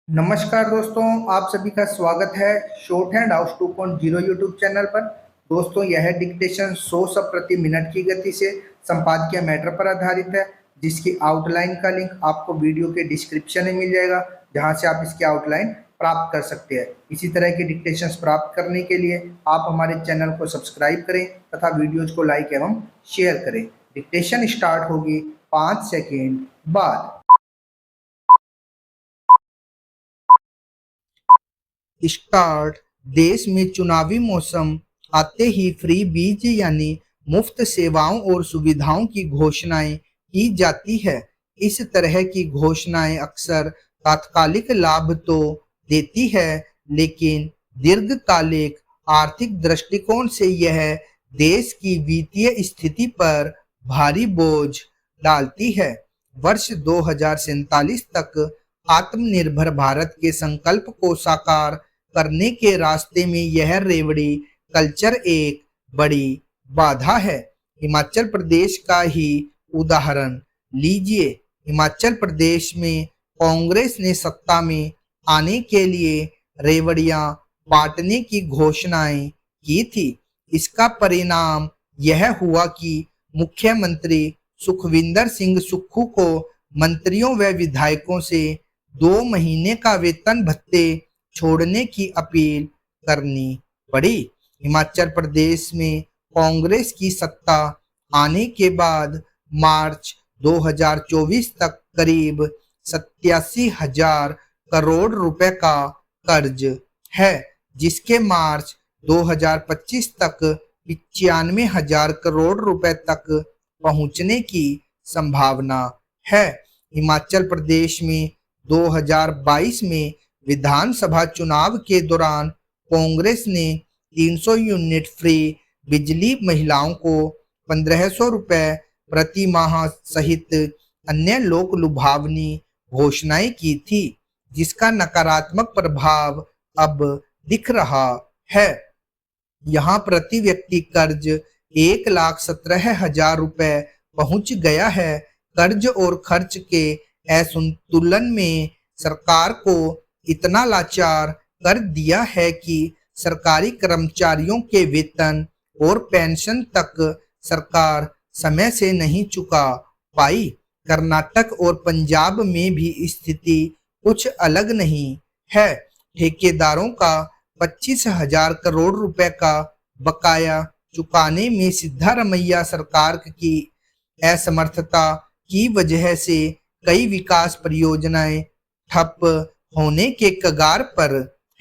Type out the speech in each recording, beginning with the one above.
नमस्कार दोस्तों, आप सभी का स्वागत है short hand house 2.0 YouTube channel पर। दोस्तों, यह डिक्टेशन 100 शब्द प्रति मिनट की गति से संपादकीय मैटर पर आधारित है, जिसकी आउटलाइन का लिंक आपको वीडियो के डिस्क्रिप्शन में मिल जाएगा, जहां से आप इसकी आउटलाइन प्राप्त कर सकते हैं। इसी तरह के डिक्टेशंस प्राप्त करने के लिए आप हमारे चैनल को सब्सक्राइब करें तथा वीडियोज को लाइक एवं शेयर करें। डिक्टेशन स्टार्ट होगी 5 सेकेंड बाद। स्टार्ट। देश में चुनावी मौसम आते ही फ्री बीज यानी मुफ्त सेवाओं और सुविधाओं की घोषणाएं की जाती है। इस तरह की घोषणाएं अक्सर तात्कालिक लाभ तो देती है, लेकिन दीर्घकालिक आर्थिक दृष्टिकोण से यह देश की वित्तीय स्थिति पर भारी बोझ डालती है। वर्ष 2047 तक आत्मनिर्भर भारत के संकल्प को साकार करने के रास्ते में यह रेवड़ी कल्चर एक बड़ी बाधा है। हिमाचल प्रदेश का ही उदाहरण लीजिए। हिमाचल प्रदेश में कांग्रेस ने सत्ता में आने के लिए रेवड़ियां बांटने की घोषणाएं की थी। इसका परिणाम यह हुआ कि मुख्यमंत्री सुखविंदर सिंह सुक्खू को मंत्रियों व विधायकों से 2 महीने का वेतन भत्ते छोड़ने की अपील करनी पड़ी। हिमाचल प्रदेश में कांग्रेस की सत्ता आने के बाद मार्च 2024 तक करीब 87,000 करोड़ रुपए का कर्ज है, जिसके मार्च 2025 तक 95,000 करोड़ रुपए तक पहुंचने की संभावना है। हिमाचल प्रदेश में 2022 में विधानसभा चुनाव के दौरान कांग्रेस ने 300 यूनिट फ्री बिजली महिलाओं को 1,500 रुपए प्रति माह सहित अन्य लोक लुभावनी घोषणाएं की थी, जिसका नकारात्मक प्रभाव अब दिख रहा है। यहाँ प्रति व्यक्ति कर्ज 1,17,000 रुपए पहुंच गया है। कर्ज और खर्च के असंतुलन में सरकार को इतना लाचार कर दिया है कि सरकारी कर्मचारियों के वेतन और पेंशन तक सरकार समय से नहीं चुका पाई। कर्नाटक और पंजाब में भी स्थिति कुछ अलग नहीं है। ठेकेदारों का 25,000 करोड़ रुपए का बकाया चुकाने में सिद्धारमैया सरकार की असमर्थता की वजह से कई विकास परियोजनाएं ठप होने के कगार पर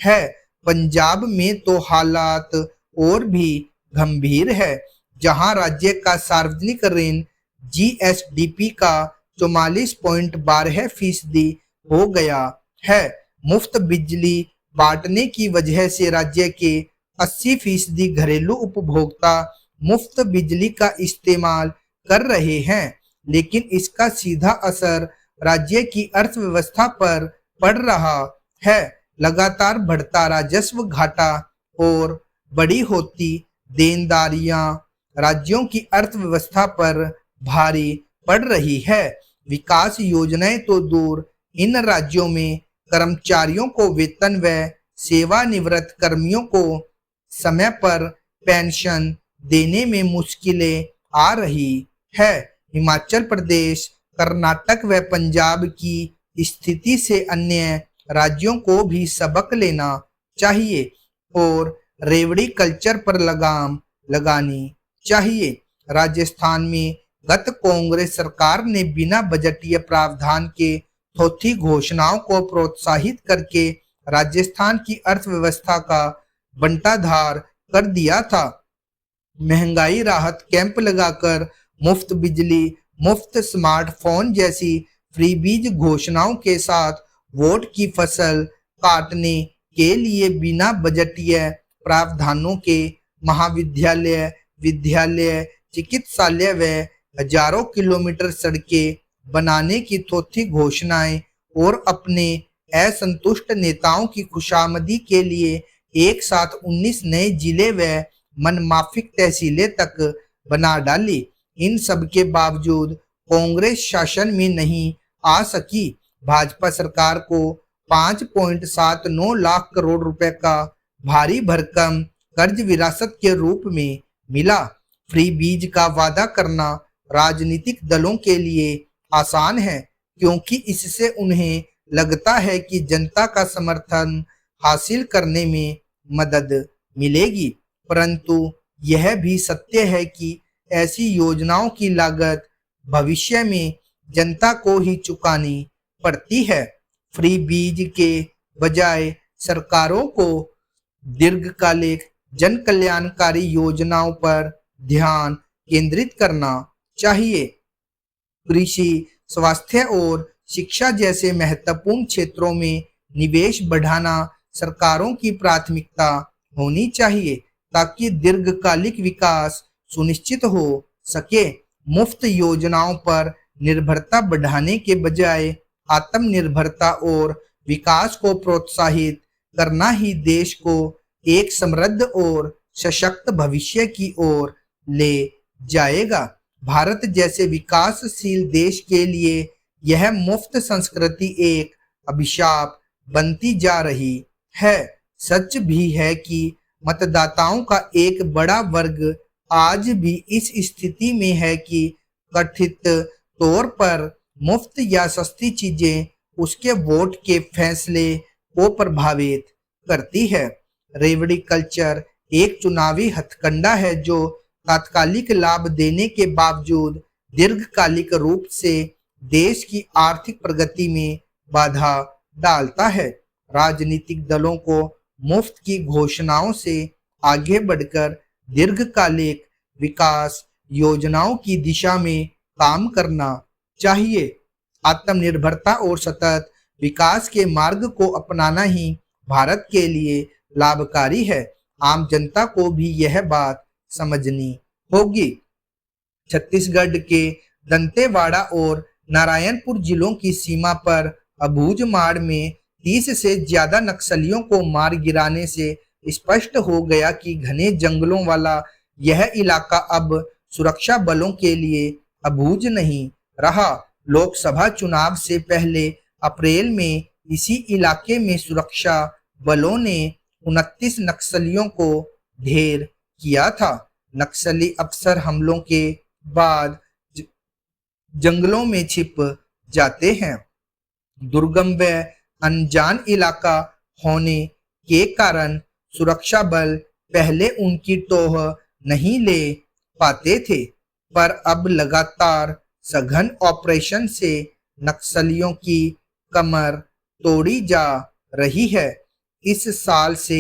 है। पंजाब में तो हालात और भी गंभीर है, जहां राज्य का सार्वजनिक ऋण जीएसडीपी का 44.12% हो गया है। मुफ्त बिजली बांटने की वजह से राज्य के 80% घरेलू उपभोक्ता मुफ्त बिजली का इस्तेमाल कर रहे हैं, लेकिन इसका सीधा असर राज्य की अर्थव्यवस्था पर पड़ रहा है। लगातार बढ़ता राजस्व घाटा और बड़ी होती देनदारियां राज्यों की अर्थव्यवस्था पर भारी पड़ रही है। विकास योजनाएं तो दूर, इन राज्यों में कर्मचारियों को वेतन व सेवानिवृत्त कर्मियों को समय पर पेंशन देने में मुश्किलें आ रही है। हिमाचल प्रदेश, कर्नाटक व पंजाब की स्थिति से अन्य राज्यों को भी सबक लेना चाहिए और रेवड़ी कल्चर पर लगाम लगानी चाहिए। राजस्थान में गत कांग्रेस सरकार ने बिना बजटीय प्रावधान के थोथी घोषणाओं को प्रोत्साहित करके राजस्थान की अर्थव्यवस्था का बंटाधार कर दिया था। महंगाई राहत कैंप लगाकर मुफ्त बिजली, मुफ्त स्मार्टफोन जैसी फ्रीबीज घोषणाओं के साथ वोट की फसल काटने के लिए बिना बजटीय प्रावधानों के महाविद्यालय, विद्यालय, चिकित्सालय व हजारों किलोमीटर सड़कें बनाने की थोथी घोषणाएं और अपने असंतुष्ट नेताओं की खुशामदी के लिए एक साथ 19 नए जिले व मनमाफिक तहसीलें तक बना डाली। इन सब के बावजूद कांग्रेस शासन में नहीं आ सकी। भाजपा सरकार को 5.79 लाख करोड़ रुपए का भारी भरकम कर्ज विरासत के रूप में मिला। फ्री बीज का वादा करना राजनीतिक दलों के लिए आसान है, क्योंकि इससे उन्हें लगता है कि जनता का समर्थन हासिल करने में मदद मिलेगी। परंतु यह भी सत्य है कि ऐसी योजनाओं की लागत भविष्य में जनता को ही चुकानी पड़ती है। फ्री बीज के बजाय सरकारों को दीर्घकालिक जन कल्याणकारी योजनाओं पर ध्यान केंद्रित करना चाहिए। कृषि, स्वास्थ्य और शिक्षा जैसे महत्वपूर्ण क्षेत्रों में निवेश बढ़ाना सरकारों की प्राथमिकता होनी चाहिए, ताकि दीर्घकालिक विकास सुनिश्चित हो सके। मुफ्त योजनाओं पर निर्भरता बढ़ाने के बजाय आत्मनिर्भरता और विकास को प्रोत्साहित करना ही देश को एक समृद्ध और सशक्त भविष्य की ओर ले जाएगा। भारत जैसे विकासशील देश के लिए यह मुफ्त संस्कृति एक अभिशाप बनती जा रही है। सच भी है कि मतदाताओं का एक बड़ा वर्ग आज भी इस स्थिति में है कि कथित तौर पर मुफ्त या सस्ती चीजें उसके वोट के फैसले को प्रभावित करती है। रेवड़ी कल्चर एक चुनावी हथकंडा है जो तात्कालिक लाभ देने के बावजूद दीर्घकालिक रूप से देश की आर्थिक प्रगति में बाधा डालता है। राजनीतिक दलों को मुफ्त की घोषणाओं से आगे बढ़कर दीर्घकालिक विकास योजनाओं की दिशा में काम करना चाहिए। आत्मनिर्भरता और सतत विकास के मार्ग को अपनाना ही भारत के लिए लाभकारी है। आम जनता को भी यह बात समझनी होगी। छत्तीसगढ़ के दंतेवाड़ा और नारायणपुर जिलों की सीमा पर अबूझमाड़ में 30 से ज्यादा नक्सलियों को मार गिराने से स्पष्ट हो गया कि घने जंगलों वाला यह इलाका अब सुरक्षा बलों के लिए अबूझ नहीं रहा। लोकसभा चुनाव से पहले अप्रैल में इसी इलाके में सुरक्षा बलों ने 29 नक्सलियों को ढेर किया था। नक्सली अक्सर हमलों के बाद जंगलों में छिप जाते हैं। दुर्गम व अनजान इलाका होने के कारण सुरक्षा बल पहले उनकी टोह नहीं ले पाते थे, पर अब लगातार सघन ऑपरेशन से नक्सलियों की कमर तोड़ी जा रही है। इस साल से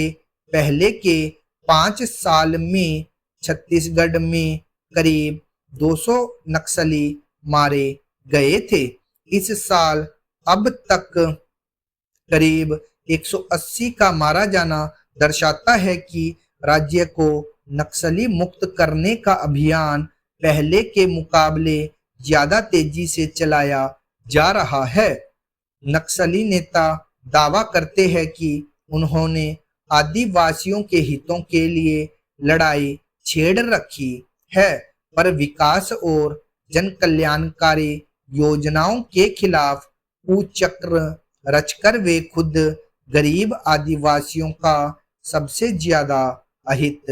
पहले के 5 साल में छत्तीसगढ़ में करीब 200 नक्सली मारे गए थे। इस साल अब तक करीब 180 का मारा जाना दर्शाता है कि राज्य को नक्सली मुक्त करने का अभियान पहले के मुकाबले ज्यादा तेजी से चलाया जा रहा है। नक्सली नेता दावा करते हैं कि उन्होंने आदिवासियों के हितों के लिए लड़ाई छेड़ रखी है, पर विकास और जन कल्याणकारी योजनाओं के खिलाफ कुचक्र रचकर वे खुद गरीब आदिवासियों का सबसे ज्यादा अहित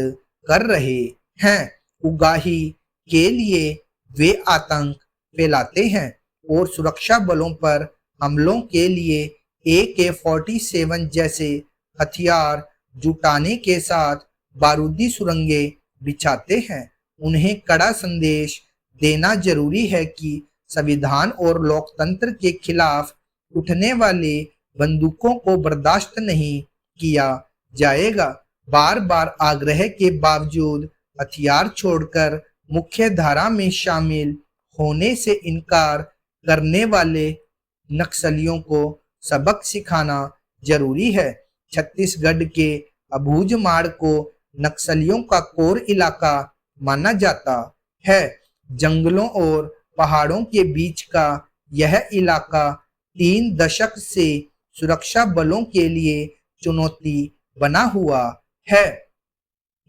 कर रहे हैं। उगाही के लिए वे आतंक फैलाते हैं और सुरक्षा बलों पर हमलों के लिए AK-47 जैसे हथियार जुटाने के साथ बारूदी सुरंगें बिछाते हैं। उन्हें कड़ा संदेश देना जरूरी है कि संविधान और लोकतंत्र के खिलाफ उठने वाले बंदूकों को बर्दाश्त नहीं किया जाएगा। बार बार आग्रह के बावजूद हथियार छोड़कर मुख्य धारा में शामिल होने से इनकार करने वाले नक्सलियों को सबक सिखाना जरूरी है। छत्तीसगढ़ के अबूझमाड़ को नक्सलियों का कोर इलाका माना जाता है। जंगलों और पहाड़ों के बीच का यह इलाका 3 दशक से सुरक्षा बलों के लिए चुनौती बना हुआ है।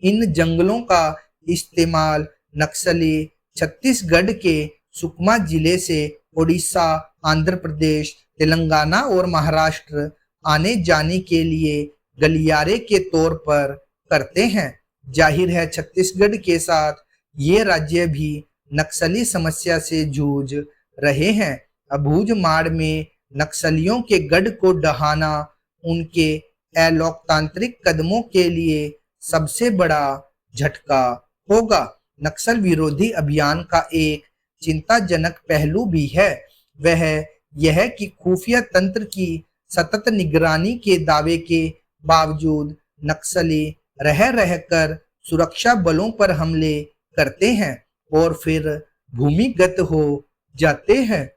इन जंगलों का इस्तेमाल नक्सली छत्तीसगढ़ के सुकमा जिले से उड़ीसा, आंध्र प्रदेश, तेलंगाना और महाराष्ट्र आने जाने के लिए गलियारे के तौर पर करते हैं। जाहिर है छत्तीसगढ़ के साथ ये राज्य भी नक्सली समस्या से जूझ रहे हैं। अबूझमाड़ में नक्सलियों के गढ़ को ढहाना उनके अलोकतांत्रिक कदमों के लिए सबसे बड़ा झटका होगा। नक्सल विरोधी अभियान का एक चिंताजनक पहलू भी है, वह यह कि खुफिया तंत्र की सतत निगरानी के दावे के बावजूद नक्सली रह रहकर सुरक्षा बलों पर हमले करते हैं और फिर भूमिगत हो जाते हैं।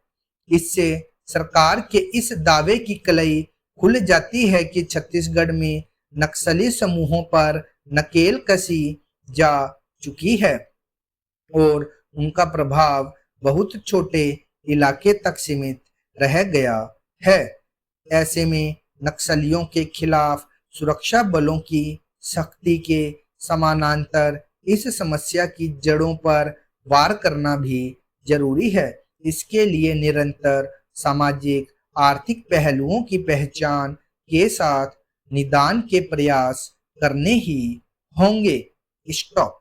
इससे सरकार के इस दावे की कलई खुल जाती है कि छत्तीसगढ़ में नक्सली समूहों पर नकेल कसी जा चुकी है और उनका प्रभाव बहुत छोटे इलाके तक सीमित रह गया है। ऐसे में नक्सलियों के खिलाफ सुरक्षा बलों की सख्ती के समानांतर इस समस्या की जड़ों पर वार करना भी जरूरी है। इसके लिए निरंतर सामाजिक आर्थिक पहलुओं की पहचान के साथ निदान के प्रयास करने ही होंगे। स्टॉप।